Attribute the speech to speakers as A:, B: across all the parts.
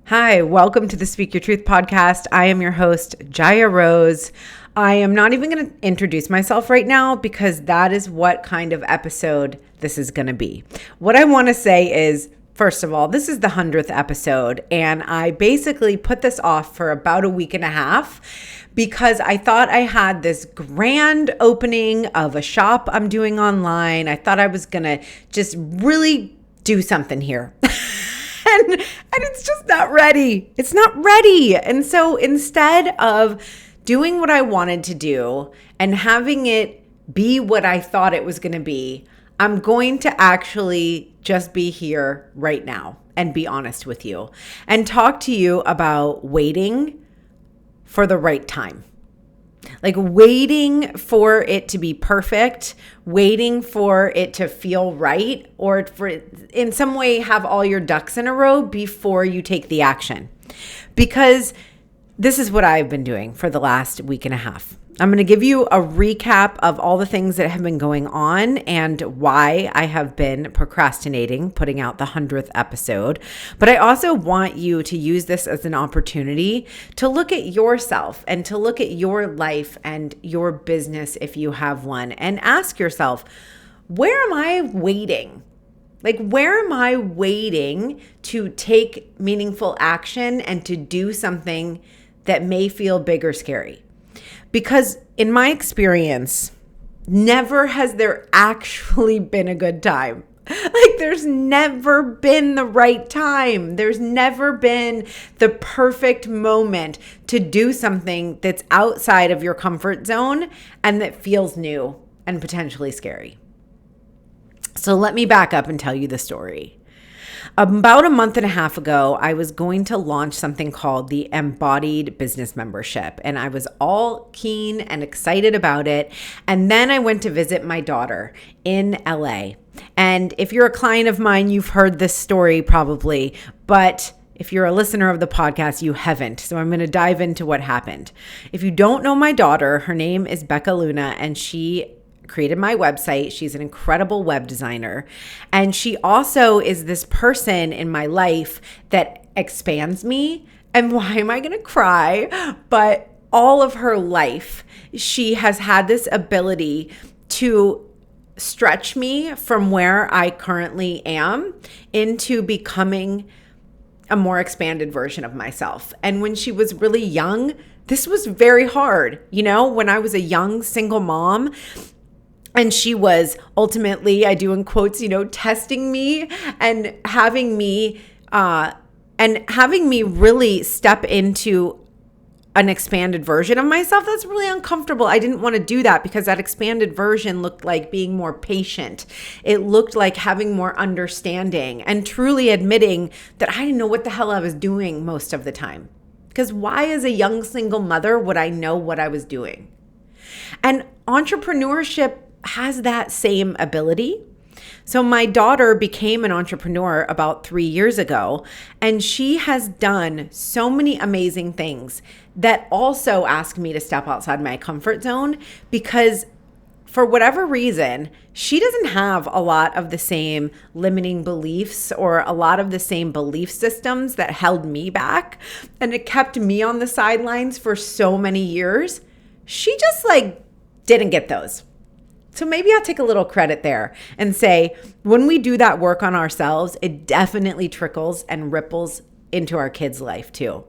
A: Hi, welcome to the Speak Your Truth podcast. I am your host, Jaya Rose. I am not even going to introduce myself right now because that is what kind of episode this is going to be. What I want to say is, first of all, this is the 100th episode, and I basically put this off for about a week and a half because I thought I had this grand opening of a shop I'm doing online. I thought I was going to just really do something here. And it's just not ready. It's not ready. And so instead of doing what I wanted to do and having it be what I thought it was going to be, I'm going to actually just be here right now and be honest with you and talk to you about waiting for the right time. Like waiting for it to be perfect, waiting for it to feel right, or for in some way have all your ducks in a row before you take the action. Because this is what I've been doing for the last week and a half. I'm going to give you a recap of all the things that have been going on and why I have been procrastinating putting out the 100th episode. But I also want you to use this as an opportunity to look at yourself and to look at your life and your business if you have one, and ask yourself, where am I waiting? Like, where am I waiting to take meaningful action and to do something that may feel big or scary? Because in my experience, never has there actually been a good time. Like, there's never been the right time. There's never been the perfect moment to do something that's outside of your comfort zone and that feels new and potentially scary. So let me back up and tell you the story. About a month and a half ago, I was going to launch something called the Embodied Business Membership, and I was all keen and excited about it. And then I went to visit my daughter in LA. And if you're a client of mine, you've heard this story probably, but if you're a listener of the podcast, you haven't. So I'm going to dive into what happened. If you don't know my daughter, her name is Becca Luna, and she created my website. She's an incredible web designer. And she also is this person in my life that expands me. And why am I going to cry? But all of her life, she has had this ability to stretch me from where I currently am into becoming a more expanded version of myself. And when she was really young, this was very hard. You know, when I was a young single mom, and she was ultimately, I do in quotes, testing me and having me really step into an expanded version of myself. That's really uncomfortable. I didn't want to do that because that expanded version looked like being more patient. It looked like having more understanding and truly admitting that I didn't know what the hell I was doing most of the time. Because why, as a young single mother, would I know what I was doing? And entrepreneurship has that same ability. So my daughter became an entrepreneur about 3 years ago, and she has done so many amazing things that also ask me to step outside my comfort zone because for whatever reason, she doesn't have a lot of the same limiting beliefs or a lot of the same belief systems that held me back, and it kept me on the sidelines for so many years. She just didn't get those. So maybe I'll take a little credit there and say, when we do that work on ourselves, it definitely trickles and ripples into our kids' life too.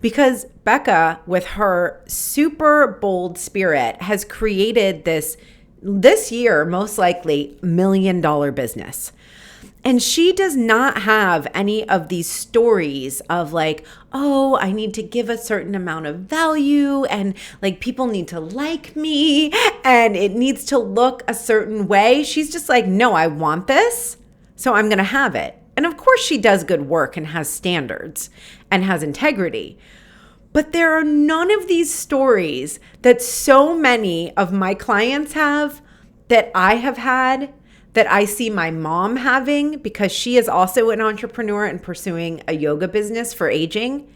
A: Because Becca, with her super bold spirit, has created this year, most likely, $1 million business. And she does not have any of these stories of oh, I need to give a certain amount of value and people need to like me and it needs to look a certain way. She's just no, I want this, so I'm going to have it. And of course she does good work and has standards and has integrity. But there are none of these stories that so many of my clients have, that I have had, that I see my mom having, because she is also an entrepreneur and pursuing a yoga business for aging.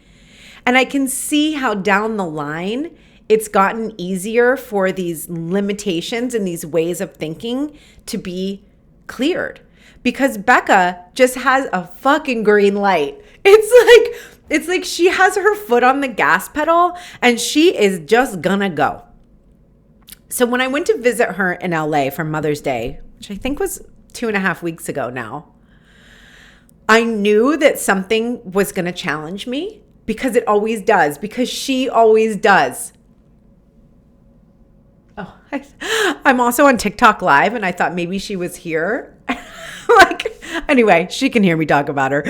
A: And I can see how down the line, it's gotten easier for these limitations and these ways of thinking to be cleared. Because Becca just has a fucking green light It's like she has her foot on the gas pedal and she is just gonna go. So when I went to visit her in LA for Mother's Day, which I think was 2.5 weeks ago now, I knew that something was going to challenge me because it always does, because she always does. Oh, I'm also on TikTok Live and I thought maybe she was here. Anyway, she can hear me talk about her,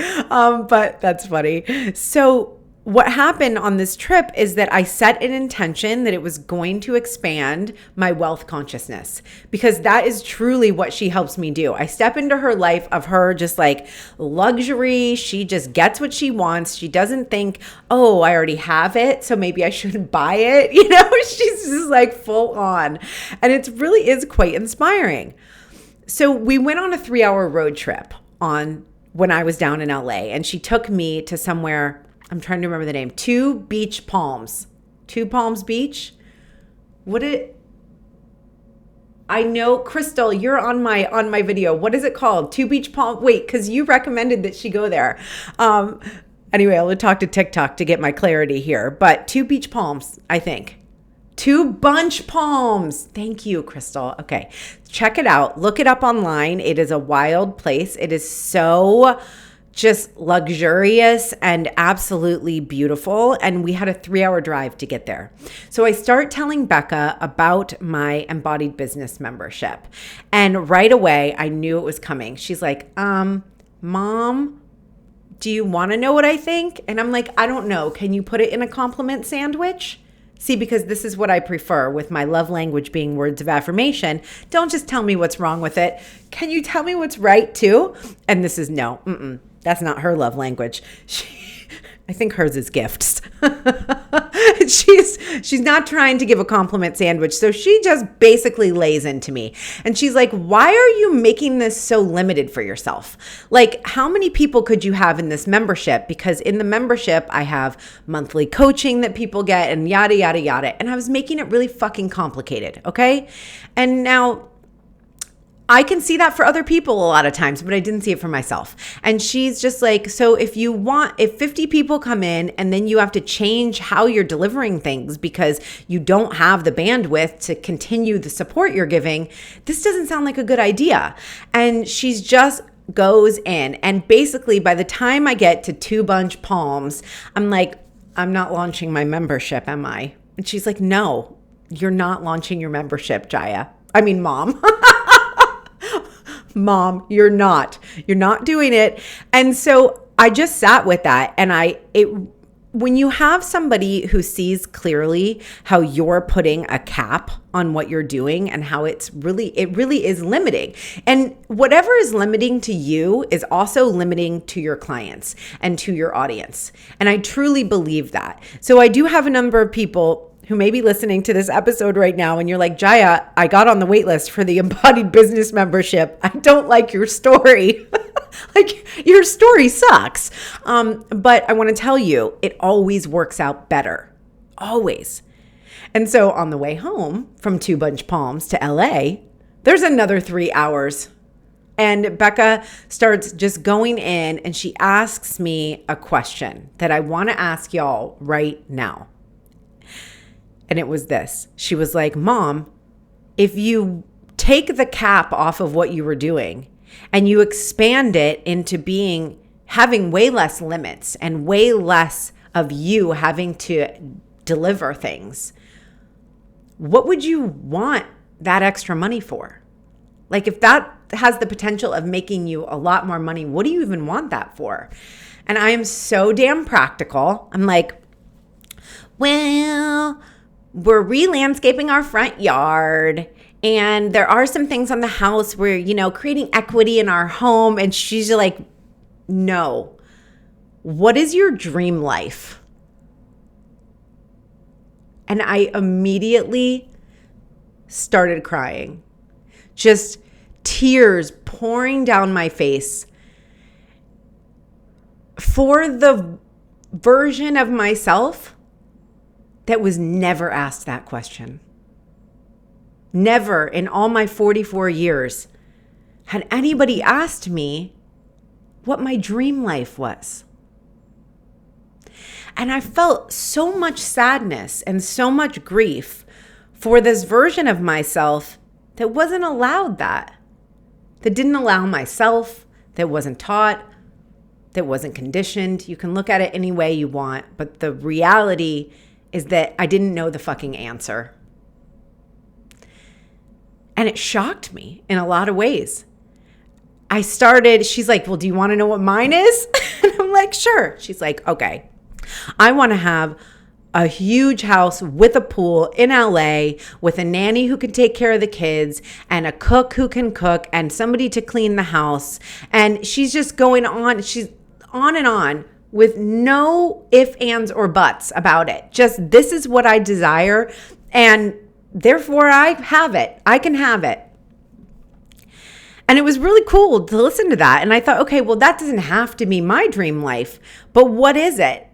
A: but that's funny. So what happened on this trip is that I set an intention that it was going to expand my wealth consciousness, because that is truly what she helps me do. I step into her life of her just like luxury. She just gets what she wants. She doesn't think, oh, I already have it, so maybe I shouldn't buy it. She's just like full on. And it really is quite inspiring. So we went on a 3-hour road trip when I was down in LA, and she took me to somewhere, I'm trying to remember the name, Two Palms Beach. I know, Crystal, you're on my video. What is it called? Two Beach Palms. Wait, because you recommended that she go there. Anyway, I'll talk to TikTok to get my clarity here, but Two Beach Palms, I think. Two Bunch Palms. Thank you, Crystal. Okay. Check it out. Look it up online. It is a wild place. It is so just luxurious and absolutely beautiful. And we had a 3-hour drive to get there. So I start telling Becca about my embodied business membership. And right away, I knew it was coming. She's like, Mom, do you want to know what I think? And I'm like, I don't know. Can you put it in a compliment sandwich? See, because this is what I prefer with my love language being words of affirmation. Don't just tell me what's wrong with it. Can you tell me what's right too? And this is no, that's not her love language. I think hers is gifts. She's not trying to give a compliment sandwich. So she just basically lays into me. And she's like, why are you making this so limited for yourself? Like, how many people could you have in this membership? Because in the membership, I have monthly coaching that people get and yada, yada, yada. And I was making it really fucking complicated. Okay. And now I can see that for other people a lot of times, but I didn't see it for myself. And she's just like, so if 50 people come in and then you have to change how you're delivering things because you don't have the bandwidth to continue the support you're giving, this doesn't sound like a good idea. And she's just goes in. And basically by the time I get to Two Bunch Palms, I'm like, I'm not launching my membership, am I? And she's like, no, you're not launching your membership, Mom. Mom, you're not doing it. And so I just sat with that. And when you have somebody who sees clearly how you're putting a cap on what you're doing and how it really is limiting. And whatever is limiting to you is also limiting to your clients and to your audience. And I truly believe that. So I do have a number of people who may be listening to this episode right now and you're like, Jaya, I got on the wait list for the embodied business membership. I don't like your story. Like, your story sucks. But I want to tell you, it always works out better. Always. And so on the way home from Two Bunch Palms to LA, there's another 3 hours. And Becca starts just going in and she asks me a question that I want to ask y'all right now. And it was this. She was like, Mom, if you take the cap off of what you were doing and you expand it into having way less limits and way less of you having to deliver things, what would you want that extra money for? Like, if that has the potential of making you a lot more money, what do you even want that for? And I am so damn practical. I'm like, well, we're re-landscaping our front yard and there are some things on the house where, creating equity in our home. And she's like, no, what is your dream life? And I immediately started crying, just tears pouring down my face for the version of myself that was never asked that question. Never in all my 44 years had anybody asked me what my dream life was. And I felt so much sadness and so much grief for this version of myself that wasn't allowed that didn't allow myself, that wasn't taught, that wasn't conditioned. You can look at it any way you want, but the reality is that I didn't know the fucking answer. And it shocked me in a lot of ways. She's like, well, do you want to know what mine is? And I'm like, sure. She's like, okay, I want to have a huge house with a pool in LA with a nanny who can take care of the kids and a cook who can cook and somebody to clean the house. And she's just going on. She's on and on with no ifs, ands, or buts about it. Just, this is what I desire. And therefore I have it. I can have it. And it was really cool to listen to that. And I thought, okay, well, that doesn't have to be my dream life, but what is it?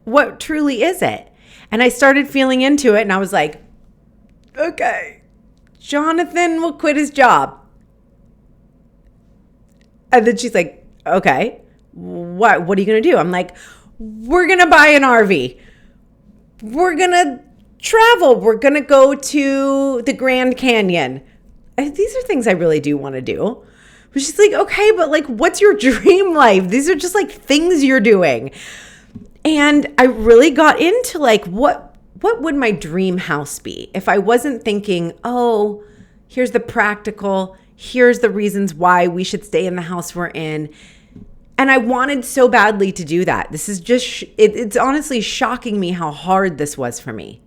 A: What truly is it? And I started feeling into it and I was like, okay, Jonathan will quit his job. And then she's like, okay, what are you going to do? I'm like, we're going to buy an RV. We're going to travel. We're going to go to the Grand Canyon. These are things I really do want to do. But she's like, okay, but like, what's your dream life? These are just like things you're doing. And I really got into like, what would my dream house be if I wasn't thinking, oh, here's the practical, here's the reasons why we should stay in the house we're in. And I wanted so badly to do that. This is just, it's honestly shocking me how hard this was for me.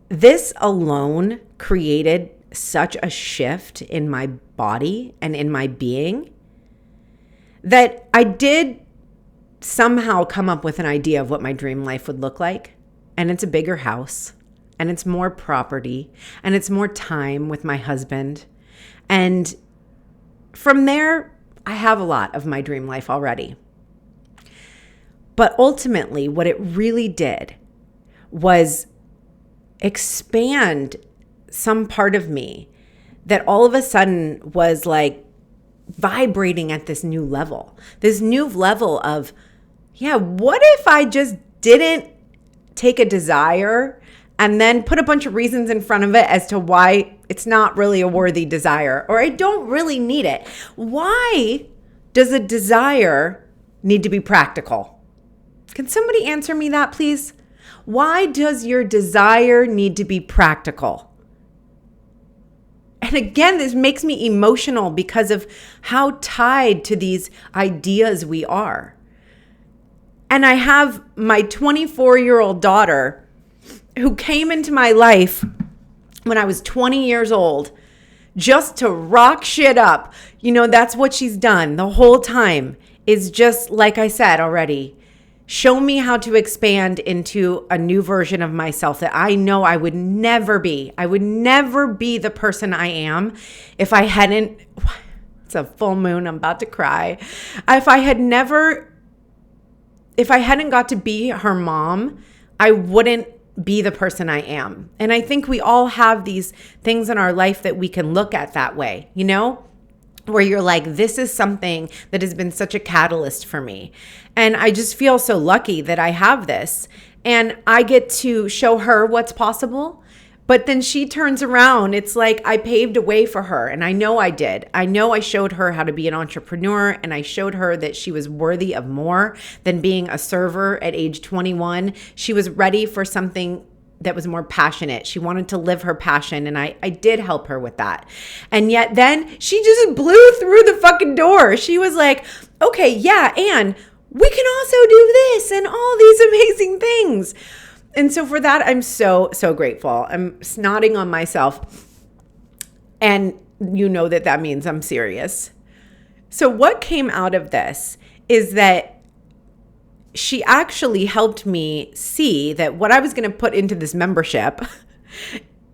A: This alone created such a shift in my body and in my being that I did somehow come up with an idea of what my dream life would look like. And it's a bigger house, and it's more property, and it's more time with my husband. And from there, I have a lot of my dream life already. But ultimately, what it really did was expand some part of me that all of a sudden was like vibrating at this new level of, yeah, what if I just didn't take a desire and then put a bunch of reasons in front of it as to why it's not really a worthy desire, or I don't really need it. Why does a desire need to be practical? Can somebody answer me that, please? Why does your desire need to be practical? And again, this makes me emotional because of how tied to these ideas we are. And I have my 24-year-old daughter who came into my life when I was 20 years old just to rock shit up. You know, that's what she's done the whole time, is just, like I said already, show me how to expand into a new version of myself that I know I would never be. I would never be the person I am if I hadn't, it's a full moon, I'm about to cry. If I hadn't got to be her mom, I wouldn't be the person I am. And I think we all have these things in our life that we can look at that way, you know? Where you're like, this is something that has been such a catalyst for me. And I just feel so lucky that I have this. And I get to show her what's possible. But then she turns around. It's like I paved a way for her. And I know I did. I know I showed her how to be an entrepreneur. And I showed her that she was worthy of more than being a server at age 21. She was ready for something that was more passionate. She wanted to live her passion, and I did help her with that. And yet then she just blew through the fucking door. She was like, okay, yeah, and we can also do this and all these amazing things. And so for that, I'm so, so grateful. I'm snotting on myself. And you know that means I'm serious. So what came out of this is that she actually helped me see that what I was going to put into this membership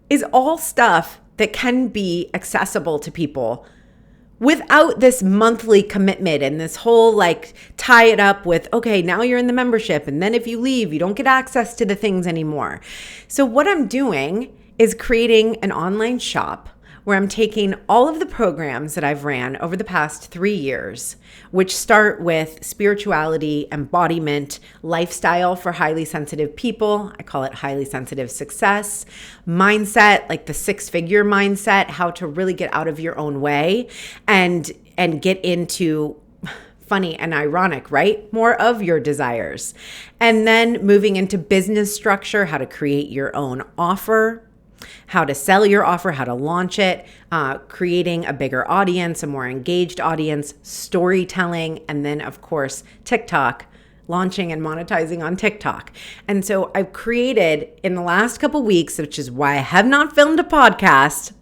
A: is all stuff that can be accessible to people without this monthly commitment and this whole like tie it up with, okay, now you're in the membership. And then if you leave, you don't get access to the things anymore. So what I'm doing is creating an online shop where I'm taking all of the programs that I've ran over the past 3 years, which start with spirituality, embodiment, lifestyle for highly sensitive people. I call it highly sensitive success, mindset, like the 6-figure mindset, how to really get out of your own way and get into funny and ironic, right? More of your desires. And then moving into business structure, how to create your own offer, how to sell your offer, how to launch it, creating a bigger audience, a more engaged audience, storytelling, and then of course, TikTok, launching and monetizing on TikTok. And so I've created in the last couple weeks, which is why I have not filmed a podcast,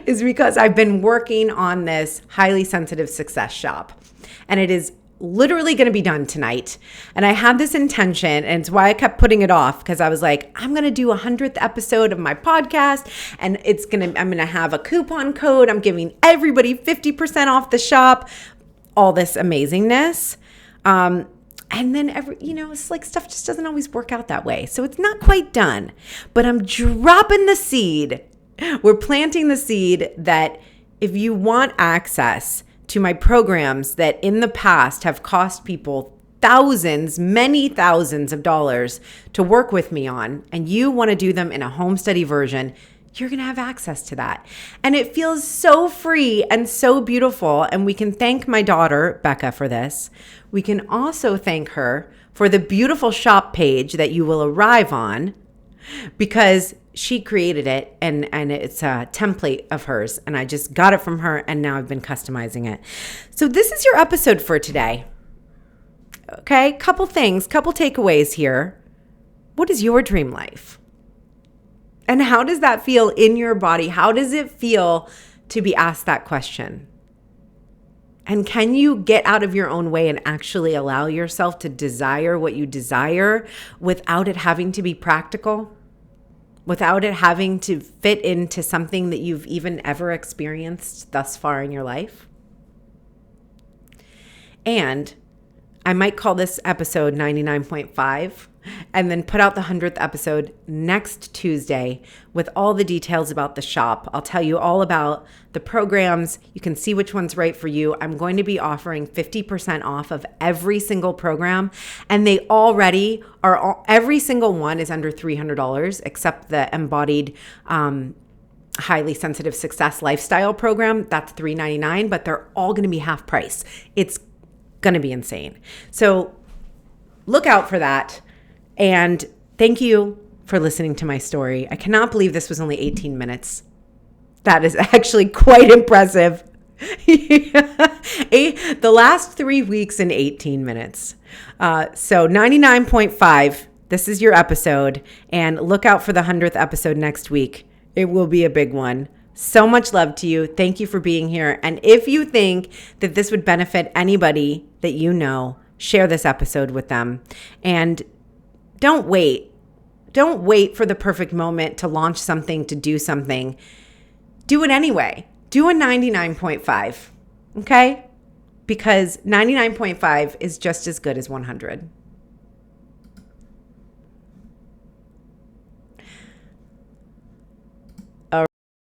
A: is because I've been working on this highly sensitive success shop. And it is literally going to be done tonight. And I had this intention, and it's why I kept putting it off, because I was like, I'm going to do 100th episode of my podcast, and I'm going to have a coupon code. I'm giving everybody 50% off the shop, all this amazingness. And then it's like stuff just doesn't always work out that way. So it's not quite done, but I'm dropping the seed. We're planting the seed that if you want access to my programs that in the past have cost people thousands, many thousands of dollars to work with me on, and you want to do them in a home study version, you're going to have access to that. And it feels so free and so beautiful. And we can thank my daughter, Becca, for this. We can also thank her for the beautiful shop page that you will arrive on, because she created it and it's a template of hers, and I just got it from her, and now I've been customizing it. So this is your episode for today. Okay, couple takeaways here. What is your dream life? And how does that feel in your body? How does it feel to be asked that question? And can you get out of your own way and actually allow yourself to desire what you desire without it having to be practical? Without it having to fit into something that you've even ever experienced thus far in your life? And I might call this episode 99.5 and then put out the 100th episode next Tuesday with all the details about the shop. I'll tell you all about the programs. You can see which one's right for you. I'm going to be offering 50% off of every single program, and they already are, every single one is under $300 except the embodied highly sensitive success lifestyle program. That's $399, but they're all going to be half price. It's going to be insane. So look out for that. And thank you for listening to my story. I cannot believe this was only 18 minutes. That is actually quite impressive. The last 3 weeks in 18 minutes. So 99.5, this is your episode. And look out for the 100th episode next week. It will be a big one. So much love to you. Thank you for being here. And if you think that this would benefit anybody that you know, share this episode with them. And don't wait. Don't wait for the perfect moment to launch something, to do something. Do it anyway. Do a 99.5, okay? Because 99.5 is just as good as 100.